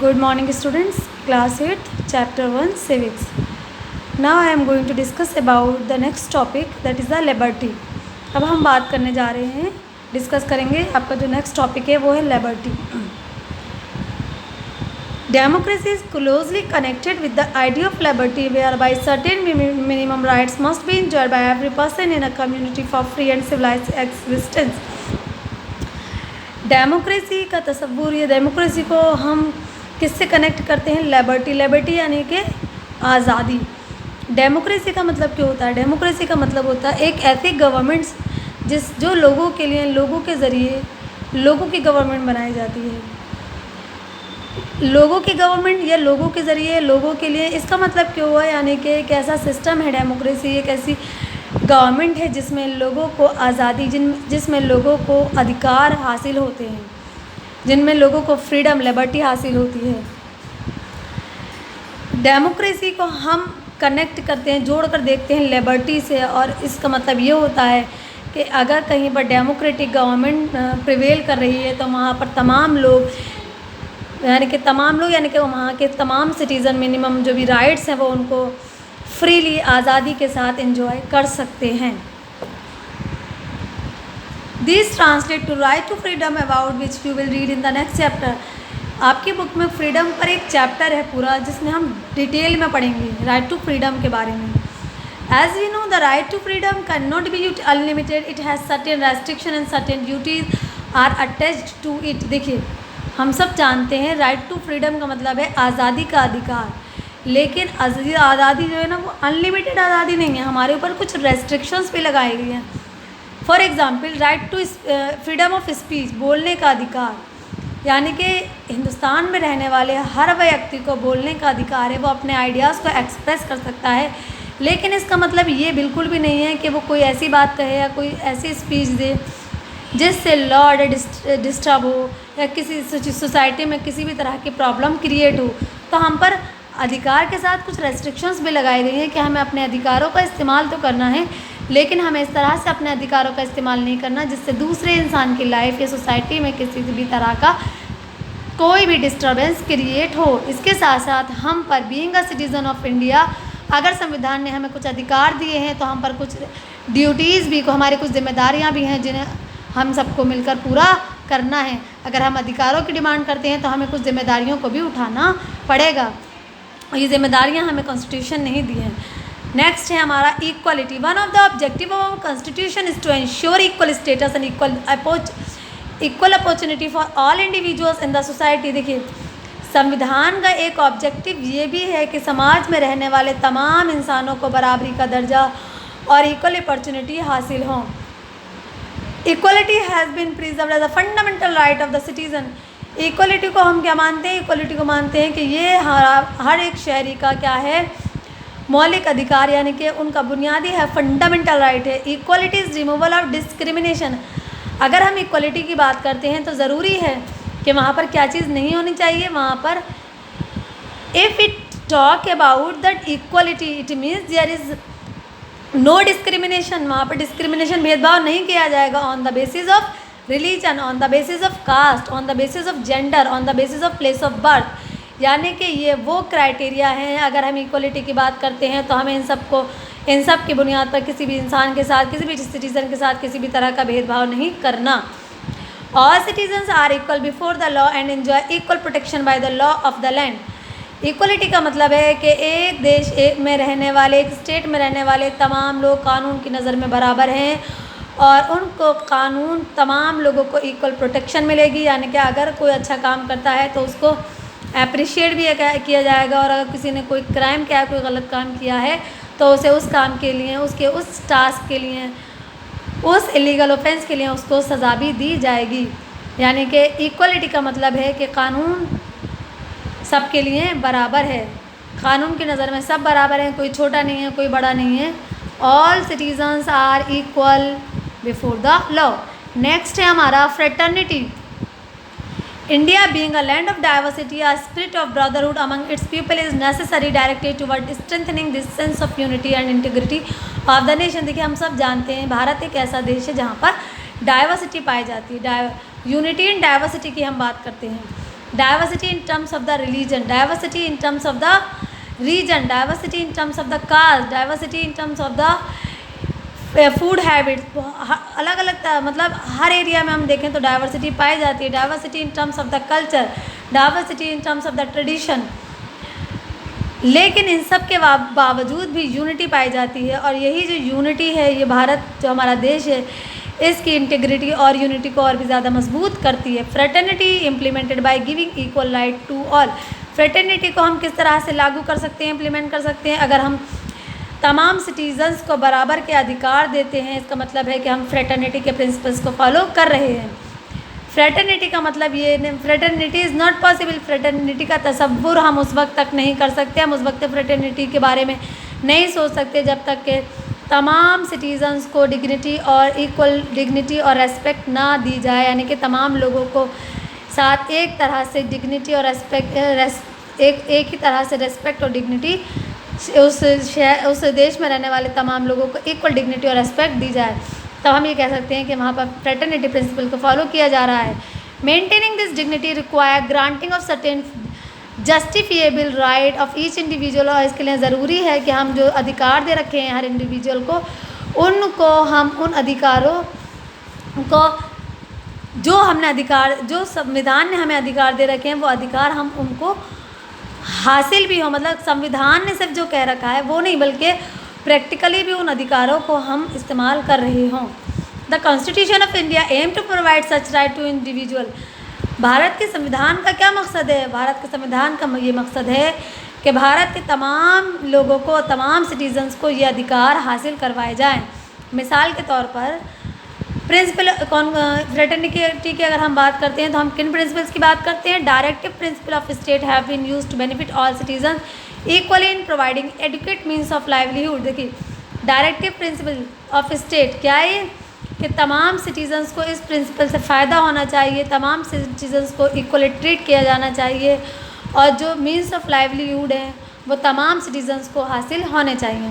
Good morning students, class 8th, chapter 1, civics. Now I am going to discuss about the next topic, that is the liberty. अब हम बात करने जा रहे हैं, डिस्कस करेंगे आपका जो नेक्स्ट टॉपिक है वो है liberty. Democracy is closely connected with the idea of liberty, whereby certain minimum rights must be enjoyed by every person in a community for free and civilized existence. Democracy का तस्वुर, ये democracy को हम किससे connect करते हैं? Liberty. Liberty यानी कि आज़ादी. डेमोक्रेसी का मतलब क्या होता है? डेमोक्रेसी का मतलब होता है एक ऐसी गवर्नमेंट जो लोगों के लिए, लोगों के ज़रिए लोगों की गवर्नमेंट बनाई जाती है. लोगों की गवर्नमेंट या लोगों के ज़रिए लोगों के लिए, इसका मतलब क्या हुआ? यानी कि एक ऐसा सिस्टम है डेमोक्रेसी, एक ऐसी गवर्नमेंट है जिसमें लोगों को आज़ादी, जिसमें लोगों को अधिकार हासिल होते हैं, जिनमें लोगों को फ्रीडम, लिबर्टी हासिल होती है. डेमोक्रेसी को हम कनेक्ट करते हैं, जोड़कर देखते हैं लिबर्टी से, और इसका मतलब ये होता है कि अगर कहीं पर डेमोक्रेटिक गवर्नमेंट प्रिवेल कर रही है तो वहाँ पर तमाम लोग यानी कि वहाँ के तमाम सिटीज़न मिनिमम जो भी राइट्स हैं वो उनको फ्रीली, आज़ादी के साथ एंजॉय कर सकते हैं. This translate to right to freedom, about which you will read in the next chapter. आपकी बुक में फ्रीडम पर एक चैप्टर है पूरा, जिसमें हम डिटेल में पढ़ेंगे राइट टू फ्रीडम के बारे में. As we know the right to freedom can not be unlimited, it has certain restriction and certain duties are attached to it. देखिए, हम सब जानते हैं राइट टू फ्रीडम का मतलब है आज़ादी का अधिकार, लेकिन आज़ादी जो है ना वो अनलिमिटेड आज़ादी नहीं है, हमारे ऊपर कुछ रेस्ट्रिक्शंस भी लगाई गई हैं. For example, right to freedom of speech, बोलने का अधिकार, यानी कि हिंदुस्तान में रहने वाले हर व्यक्ति को बोलने का अधिकार है, वो अपने आइडियाज़ को एक्सप्रेस कर सकता है. लेकिन इसका मतलब ये बिल्कुल भी नहीं है कि वो कोई ऐसी बात कहे या कोई ऐसी स्पीच दे जिससे लॉ ऑर्डर डिस्टर्ब हो या किसी सोसाइटी में किसी भी तरह की प्रॉब्लम क्रिएट हो. तो हम पर अधिकार के साथ कुछ रेस्ट्रिक्शंस भी लगाई गई हैं कि हमें अपने अधिकारों का इस्तेमाल तो करना है, लेकिन हमें इस तरह से अपने अधिकारों का इस्तेमाल नहीं करना जिससे दूसरे इंसान की लाइफ या सोसाइटी में किसी भी तरह का कोई भी डिस्टर्बेंस क्रिएट हो. इसके साथ साथ हम पर being a citizen of India, अगर संविधान ने हमें कुछ अधिकार दिए हैं तो हम पर कुछ ड्यूटीज़ भी, हमारी कुछ जिम्मेदारियाँ भी हैं जिन्हें हम सबको मिलकर पूरा करना है. अगर हम अधिकारों की डिमांड करते हैं तो हमें कुछ जिम्मेदारियों को भी उठाना पड़ेगा, और ये जिम्मेदारियां हमें कॉन्स्टिट्यूशन नहीं दी हैं. नेक्स्ट है हमारा equality. One of the objective of constitution is to ensure equal status and equal opportunity for all individuals in the society. देखिए, संविधान का एक ऑब्जेक्टिव ये भी है कि समाज में रहने वाले तमाम इंसानों को बराबरी का दर्जा और इक्वल अपॉर्चुनिटी हासिल हों. Equality has been preserved as a fundamental right of the citizen. Equality को हम क्या मानते हैं? इक्वलिटी को मानते हैं कि ये हर एक शहरी का क्या है? मौलिक अधिकार, यानी कि उनका बुनियादी है, फंडामेंटल राइट है. Equality is removal of discrimination. अगर हम इक्वलिटी की बात करते हैं तो ज़रूरी है कि वहाँ पर क्या चीज़ नहीं होनी चाहिए? वहाँ पर if it talk about that equality, it means there is no discrimination. वहाँ पर डिस्क्रिमिनेशन, भेदभाव नहीं किया जाएगा on the basis of religion, on the basis of caste, on the basis of gender, on the basis of place of birth. यानी कि ये वो क्राइटेरिया हैं. अगर हम इक्वलिटी की बात करते हैं तो हमें इन सब की बुनियाद पर किसी भी इंसान के साथ, किसी भी सिटीज़न के साथ किसी भी तरह का भेदभाव नहीं करना. All citizens are equal before the law and enjoy equal protection by the law of the land. Equality का मतलब है कि एक देश में रहने वाले, एक स्टेट में रहने वाले तमाम लोग कानून की नज़र में बराबर हैं और उनको कानून, तमाम लोगों को इक्वल प्रोटेक्शन मिलेगी. यानी कि अगर कोई अच्छा काम करता है तो उसको अप्रिशिएट भी किया जाएगा, और अगर किसी ने कोई क्राइम किया है, कोई गलत काम किया है, तो उसे उस काम के लिए, उसके उस टास्क के लिए, उस इलीगल ऑफेंस के लिए उसको सज़ा भी दी जाएगी. यानी कि इक्वलिटी का मतलब है कि कानून सबके लिए बराबर है. कानून की नज़र में सब बराबर हैं, कोई छोटा नहीं है, कोई बड़ा नहीं है. All citizens are equal before the law. Next है हमारा fraternity. India being a land of diversity, a spirit of brotherhood among its people is necessary directed toward strengthening this sense of unity and integrity of the nation. देखिए, हम सब जानते हैं भारत एक ऐसा देश है जहाँ पर डाइवर्सिटी पाई जाती है. यूनिटी एंड डाइवर्सिटी की हम बात करते हैं. Diversity in terms of the religion, diversity in terms of the region, diversity in terms of the caste, diversity in terms of the food habits. अलग अलग मतलब हर एरिया में हम देखें तो डाइवर्सिटी पाई जाती है। Diversity in terms of the culture, diversity in terms of the tradition. लेकिन इन सब के बावजूद भी यूनिटी पाई जाती है, और यही जो यूनिटी है, ये भारत जो हमारा देश है, इसकी इंटीग्रिटी और यूनिटी को और भी ज़्यादा मजबूत करती है। Fraternity implemented by giving equal right to all. Fraternity को हम किस तरह से लागू कर सकते हैं, इम्प्लीमेंट कर सकते हैं? अगर हम तमाम सिटीजन्स को बराबर के अधिकार देते हैं, इसका मतलब है कि हम फ्रेटर्निटी के प्रिंसिपल्स को फॉलो कर रहे हैं। फ्रेटर्निटी का मतलब ये नहीं, fraternity is not possible. Fraternity का तसव्वुर हम उस वक्त तक नहीं कर सकते, हम उस वक्त फ्रेटर्निटी के बारे में नहीं सोच सकते जब तक कि तमाम सिटीजन्स को डिग्निटी और इक्वल डिग्निटी और रेस्पेक्ट ना दी जाए, यानी कि तमाम लोगों को साथ एक तरह से डिग्निटी और रेस्पेक्ट एक ही तरह से रेस्पेक्ट और डिग्निटी उस देश में रहने वाले तमाम लोगों को इक्वल डिग्निटी और रेस्पेक्ट दी जाए, तब हम ये कह सकते हैं कि वहाँ पर फ्रेटर्निटी प्रिंसिपल को फॉलो किया जा रहा है। Maintaining this dignity require granting of certain justifiable right of each individual. और इसके लिए ज़रूरी है कि हम जो अधिकार दे रखे हैं हर इंडिविजुअल को, उनको हम उन अधिकारों को जो हमने अधिकार, जो संविधान ने हमें अधिकार दे रखे हैं, वो अधिकार हम उनको हासिल भी हो। मतलब संविधान ने सिर्फ जो कह रखा है वो नहीं, बल्कि प्रैक्टिकली भी उन अधिकारों को हम इस्तेमाल कर रहे हों। The constitution of India aim to provide such right to individual. भारत के संविधान का क्या मकसद है? भारत के संविधान का ये मकसद है कि भारत के तमाम लोगों को, तमाम सिटीजन्स को ये अधिकार हासिल करवाए जाएं। मिसाल के तौर पर प्रिंसिपल फ्रेटर्निटी की अगर हम बात करते हैं तो हम किन प्रिंसिपल्स की बात करते हैं? Directive principle of state have been used to benefit all citizen equally in providing adequate means of livelihood. देखिए, डायरेक्टिव प्रिंसिपल ऑफ स्टेट क्या है? कि तमाम सिटीजन्स को इस प्रिंसिपल से फ़ायदा होना चाहिए, तमाम सिटीजन्स को इक्वली ट्रीट किया जाना चाहिए, और जो मीन्स ऑफ लाइवलीहुड हैं वो तमाम सिटीजन्स को हासिल होने चाहिए।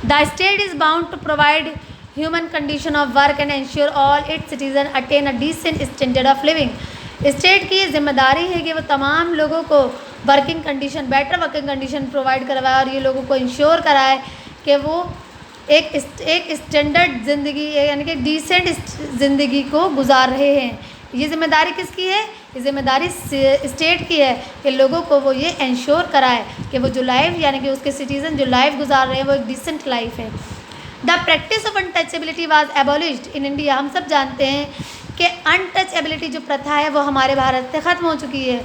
The state is bound to provide human condition of work and ensure all its citizen attain a decent standard of living. State की ये जिम्मेदारी है कि वो तमाम लोगों को working condition, better working condition provide करवाए, और ये लोगों को इंश्योर कराए कि वो एक स्टैंडर्ड ज़िंदगी, यानी कि डिसेंट ज़िंदगी को गुजार रहे हैं। ये जिम्मेदारी किसकी है? ये जिम्मेदारी स्टेट की है कि लोगों को वो ये इंश्योर कराए कि वो जो लाइफ, यानी कि उसके सिटीज़न जो लाइफ गुजार रहे हैं वो एक डिसेंट लाइफ है। The practice of untouchability was abolished in India. हम सब जानते हैं कि अनटचेबिलिटी जो प्रथा है वो हमारे भारत से ख़त्म हो चुकी है।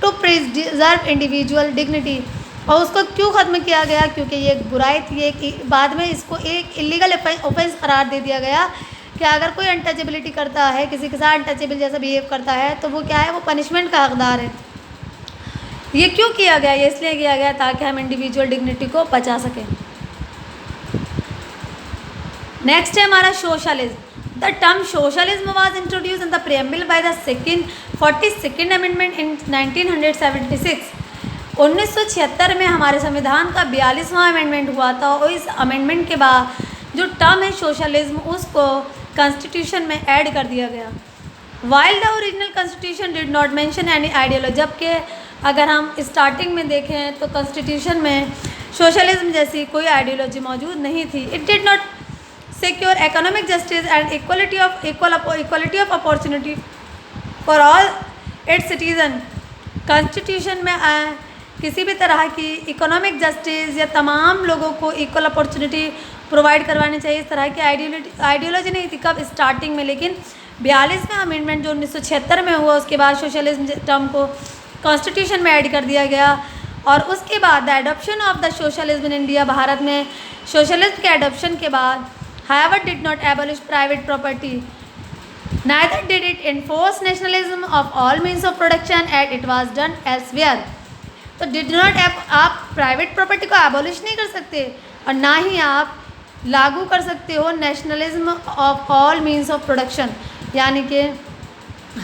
To preserve individual dignity. और उसको क्यों ख़त्म किया गया? क्योंकि ये एक बुराई थी, एक बाद में इसको एक इलीगल ऑफेंस करार दे दिया गया कि अगर कोई अनटचेबिलिटी करता है, किसी के साथ अनटचेबल जैसा बिहेव करता है, तो वो क्या है? वो पनिशमेंट का हकदार है। ये क्यों किया गया? ये इसलिए किया गया ताकि हम इंडिविजुअल डिग्निटी को बचा सकें। नेक्स्ट है हमारा socialism. The term socialism was introduce in the preamble by the 42nd amendment in 1976। 1976 में हमारे संविधान का 42वां अमेंडमेंट हुआ था, और इस अमेंडमेंट के बाद जो टर्म है सोशलिज्म उसको कॉन्स्टिट्यूशन में ऐड कर दिया गया। While the original constitution did not mention any ideology. जबकि अगर हम स्टार्टिंग में देखें तो कॉन्स्टिट्यूशन में सोशलिज्म जैसी कोई आइडियोलॉजी मौजूद नहीं थी। It did not secure economic justice and equality of opportunity for all its citizen. Constitution में किसी भी तरह की इकोनॉमिक जस्टिस या तमाम लोगों को इक्वल अपॉर्चुनिटी प्रोवाइड करवानी चाहिए, इस तरह की आइडियोलॉजी नहीं थी। कब? स्टार्टिंग में। लेकिन 42वां अमेंडमेंट जो 1976 में हुआ, उसके बाद सोशलिज्म टर्म को कॉन्स्टिट्यूशन में ऐड कर दिया गया, और उसके बाद the adoption of the socialism in India. Bharat में सोशलिज्म के एडॉप्शन के बाद however did not abolish private property, neither did it enforce nationalism of all means of production as it was done elsewhere। तो डिड नॉट, आप private property को abolish नहीं कर सकते, और ना ही आप लागू कर सकते हो nationalism of all means of production, यानी कि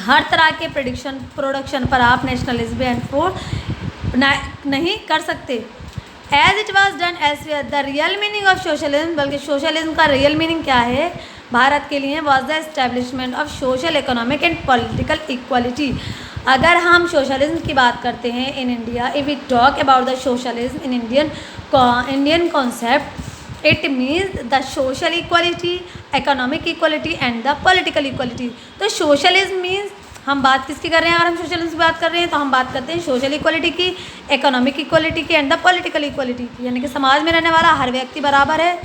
हर तरह के प्रोडक्शन पर आप नेशनलिज्म एनफोर्स नहीं कर सकते। As it was done elsewhere. The real meaning of socialism, बल्कि सोशलिज्म का रियल मीनिंग क्या है भारत के लिए? Was the establishment of social, economic and political equality. अगर हम सोशलिज्म की बात करते हैं in India, if we talk about the socialism in Indian concept, it means the social equality, economic equality and the political equality. तो socialism means हम बात किसकी कर रहे हैं? अगर हम सोशलिज्म की बात कर रहे हैं तो हम बात करते हैं सोशल इक्वलिटी की, इकोनॉमिक इक्वलिटी की एंड द पॉलिटिकल इक्वलिटी की। यानी कि समाज में रहने वाला हर व्यक्ति बराबर है,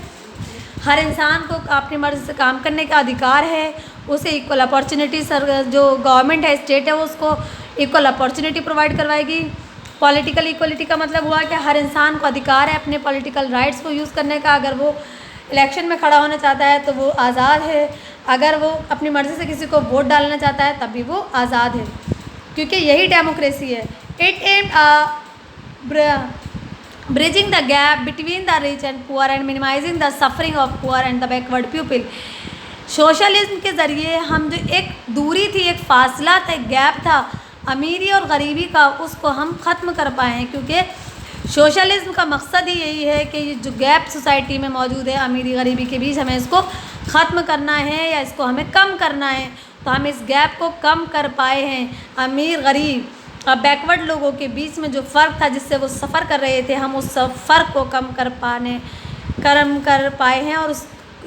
हर इंसान को अपनी मर्जी से काम करने का अधिकार है, उसे इक्वल अपॉर्चुनिटी जो गवर्नमेंट है, स्टेट है, वो उसको इक्वल अपॉर्चुनिटी प्रोवाइड करवाएगी। पॉलिटिकल इक्वलिटी का मतलब हुआ कि हर इंसान को अधिकार है अपने पॉलिटिकल राइट्स को यूज़ करने का। अगर वो इलेक्शन में खड़ा होना चाहता है तो वो आज़ाद है, अगर वो अपनी मर्ज़ी से किसी को वोट डालना चाहता है तब भी वो आज़ाद है, क्योंकि यही डेमोक्रेसी है। It aim bridging the gap between the rich and poor and minimizing the suffering of poor and the backward people। Socialism के ज़रिए हम जो एक दूरी थी, एक फासला था, एक गैप था अमीरी और गरीबी का, उसको हम ख़त्म कर पाए हैं। क्योंकि सोशलिज्म का मकसद ही यही है कि जो गैप सोसाइटी में मौजूद है अमीरी गरीबी के बीच, हमें इसको ख़त्म करना है या इसको हमें कम करना है। तो हम इस गैप को कम कर पाए हैं। अमीर गरीब और बैकवर्ड लोगों के बीच में जो फ़र्क था जिससे वो सफ़र कर रहे थे, हम उस फ़र्क को कम कर पाए हैं। और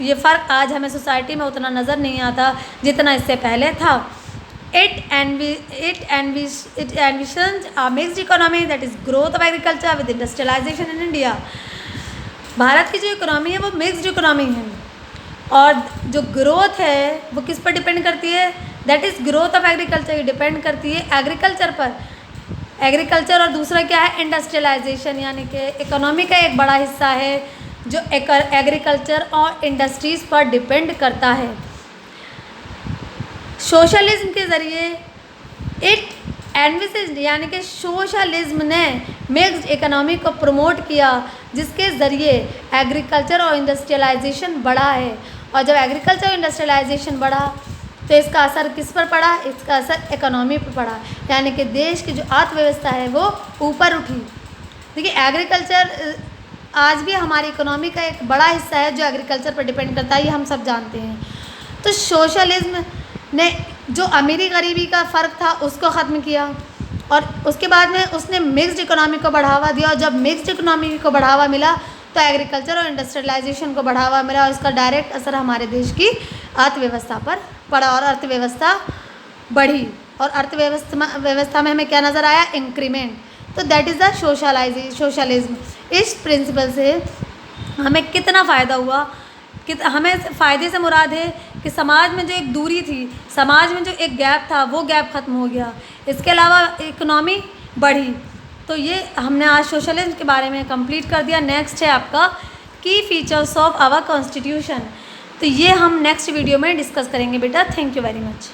ये फ़र्क आज हमें सोसाइटी में उतना नज़र नहीं आता जितना इससे पहले था। It envisions a mixed economy that is growth of agriculture with industrialization in India. Bharat की जो इकोनॉमी है वो मिक्स्ड इकोनॉमी है, और जो ग्रोथ है वो किस पर डिपेंड करती है? That is growth of agriculture, ये डिपेंड करती है एग्रीकल्चर पर। एग्रीकल्चर और दूसरा क्या है? इंडस्ट्रियलाइजेशन, यानी कि इकोनॉमी का एक बड़ा हिस्सा है जो एग्रीकल्चर और इंडस्ट्रीज़ पर डिपेंड करता है। सोशलिज्म के ज़रिए इट एनविसेज, यानी कि सोशलिज्म ने मिक्स्ड इकोनॉमी को प्रमोट किया, जिसके ज़रिए एग्रीकल्चर और इंडस्ट्रियलाइजेशन बढ़ा है। और जब एग्रीकल्चर और इंडस्ट्रियलाइजेशन बढ़ा तो इसका असर किस पर पड़ा? इसका असर इकोनॉमी पर पड़ा, यानी कि देश की जो अर्थव्यवस्था है वो ऊपर उठी। देखिए, एग्रीकल्चर आज भी हमारी इकोनॉमी का एक बड़ा हिस्सा है जो एग्रीकल्चर पर डिपेंड करता है, ये हम सब जानते हैं। तो सोशलिज्म ने जो अमीरी गरीबी का फ़र्क था उसको ख़त्म किया, और उसके बाद में उसने मिक्स्ड इकोनॉमी को बढ़ावा दिया। और जब मिक्स्ड इकोनॉमी को बढ़ावा मिला तो एग्रीकल्चर और इंडस्ट्रियलाइजेशन को बढ़ावा मिला, और इसका डायरेक्ट असर हमारे देश की अर्थव्यवस्था पर पड़ा, और अर्थव्यवस्था बढ़ी। और अर्थव्यवस्था में हमें क्या नज़र आया? इंक्रीमेंट। तो दैट इज़ द सोशलिज्म। इस प्रिंसिपल से हमें कितना फ़ायदा हुआ? कि हमें फ़ायदे से मुराद है कि समाज में जो एक दूरी थी, समाज में जो एक गैप था, वो गैप ख़त्म हो गया। इसके अलावा इकोनॉमी बढ़ी। तो ये हमने आज सोशलिज्म के बारे में कंप्लीट कर दिया। नेक्स्ट है आपका की फीचर्स ऑफ आवर कॉन्स्टिट्यूशन। तो ये हम नेक्स्ट वीडियो में डिस्कस करेंगे बेटा। Thank you very much.